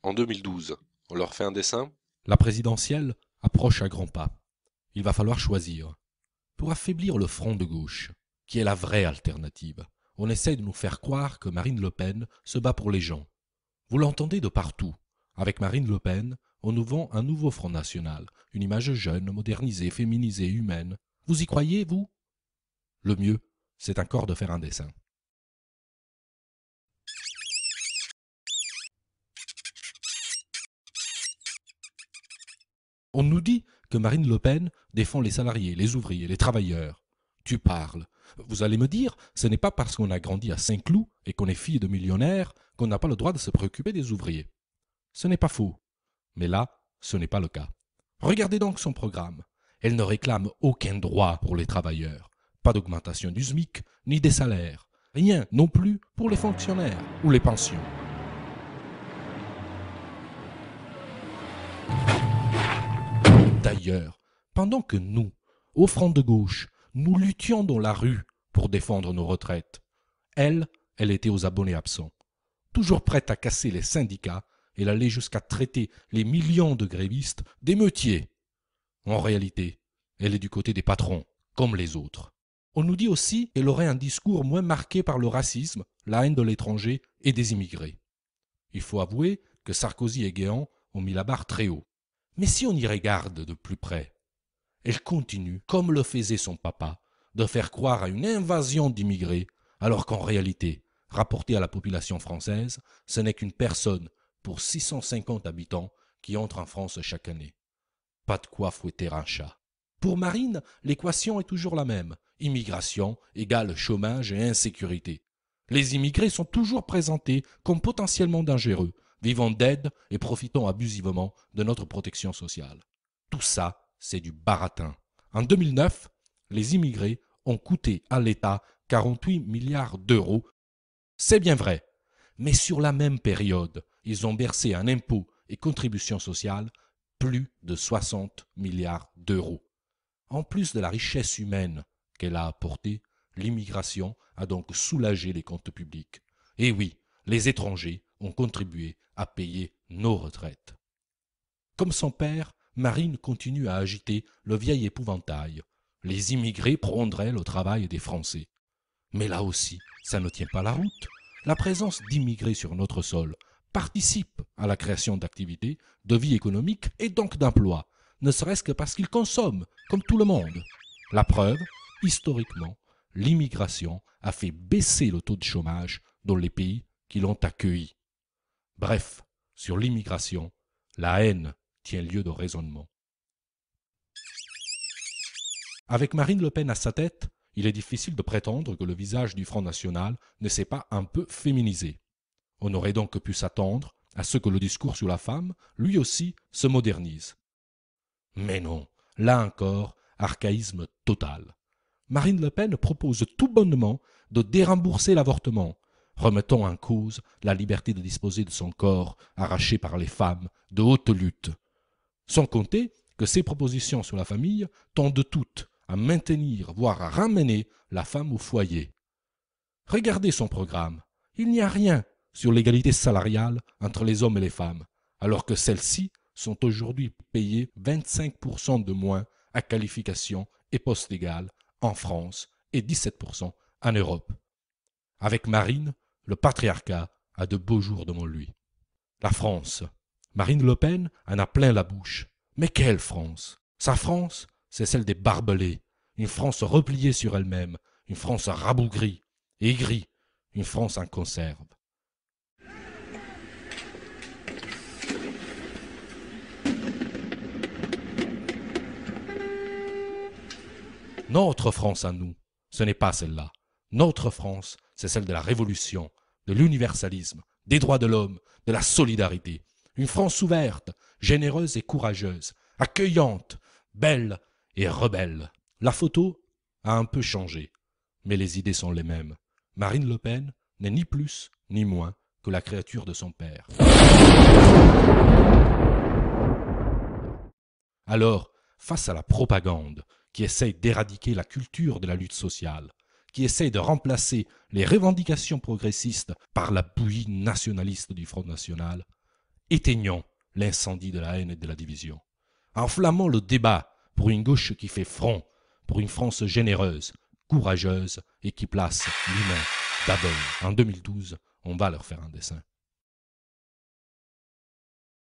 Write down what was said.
En 2012, on leur fait un dessin? La présidentielle approche à grands pas. Il va falloir choisir. Pour affaiblir le front de gauche, qui est la vraie alternative, on essaie de nous faire croire que Marine Le Pen se bat pour les gens. Vous l'entendez de partout. Avec Marine Le Pen, on nous vend un nouveau Front National, une image jeune, modernisée, féminisée, humaine. Vous y croyez, vous? Le mieux, c'est encore de faire un dessin. On nous dit que Marine Le Pen défend les salariés, les ouvriers, les travailleurs. Tu parles. Vous allez me dire, ce n'est pas parce qu'on a grandi à Saint-Cloud et qu'on est fille de millionnaires qu'on n'a pas le droit de se préoccuper des ouvriers. Ce n'est pas faux. Mais là, ce n'est pas le cas. Regardez donc son programme. Elle ne réclame aucun droit pour les travailleurs. Pas d'augmentation du SMIC, ni des salaires. Rien non plus pour les fonctionnaires ou les pensions. D'ailleurs, pendant que nous, au front de gauche, nous luttions dans la rue pour défendre nos retraites, elle était aux abonnés absents, toujours prête à casser les syndicats et aller jusqu'à traiter les millions de grévistes d'émeutiers. En réalité, elle est du côté des patrons, comme les autres. On nous dit aussi qu'elle aurait un discours moins marqué par le racisme, la haine de l'étranger et des immigrés. Il faut avouer que Sarkozy et Guéant ont mis la barre très haut. Mais si on y regarde de plus près, elle continue, comme le faisait son papa, de faire croire à une invasion d'immigrés, alors qu'en réalité, rapporté à la population française, ce n'est qu'une personne pour 650 habitants qui entre en France chaque année. Pas de quoi fouetter un chat. Pour Marine, l'équation est toujours la même. Immigration égale chômage et insécurité. Les immigrés sont toujours présentés comme potentiellement dangereux, vivant d'aide et profitant abusivement de notre protection sociale. Tout ça, c'est du baratin. En 2009, les immigrés ont coûté à l'État 48 milliards d'euros. C'est bien vrai. Mais sur la même période, ils ont versé en impôts et contributions sociales plus de 60 milliards d'euros. En plus de la richesse humaine qu'elle a apportée, l'immigration a donc soulagé les comptes publics. Et oui, les étrangers ont contribué à payer nos retraites. Comme son père, Marine continue à agiter le vieil épouvantail. Les immigrés prendraient le travail des Français. Mais là aussi, ça ne tient pas la route. La présence d'immigrés sur notre sol participe à la création d'activités, de vie économique et donc d'emplois, ne serait-ce que parce qu'ils consomment, comme tout le monde. La preuve, historiquement, l'immigration a fait baisser le taux de chômage dans les pays qui l'ont accueilli. Bref, sur l'immigration, la haine tient lieu de raisonnement. Avec Marine Le Pen à sa tête, il est difficile de prétendre que le visage du Front National ne s'est pas un peu féminisé. On aurait donc pu s'attendre à ce que le discours sur la femme, lui aussi, se modernise. Mais non, là encore, archaïsme total. Marine Le Pen propose tout bonnement de dérembourser l'avortement, remettant en cause la liberté de disposer de son corps arraché par les femmes de haute lutte. Sans compter que ces propositions sur la famille tendent toutes à maintenir, voire à ramener la femme au foyer. Regardez son programme. Il n'y a rien sur l'égalité salariale entre les hommes et les femmes, alors que celles-ci sont aujourd'hui payées 25% de moins à qualification et poste égal en France et 17% en Europe. Avec Marine, le patriarcat a de beaux jours devant lui. La France. Marine Le Pen en a plein la bouche. Mais quelle France? Sa France, c'est celle des barbelés. Une France repliée sur elle-même, une France rabougrie, aigrie, une France en conserve. Notre France à nous, ce n'est pas celle-là. Notre France, c'est celle de la révolution, de l'universalisme, des droits de l'homme, de la solidarité. Une France ouverte, généreuse et courageuse, accueillante, belle et rebelle. La photo a un peu changé, mais les idées sont les mêmes. Marine Le Pen n'est ni plus ni moins que la créature de son père. Alors, face à la propagande qui essaye d'éradiquer la culture de la lutte sociale, qui essaye de remplacer les revendications progressistes par la bouillie nationaliste du Front National, Éteignons l'incendie de la haine et de la division. Enflammons le débat pour une gauche qui fait front, pour une France généreuse, courageuse et qui place l'humain d'abord. En 2012, on va leur faire un dessin.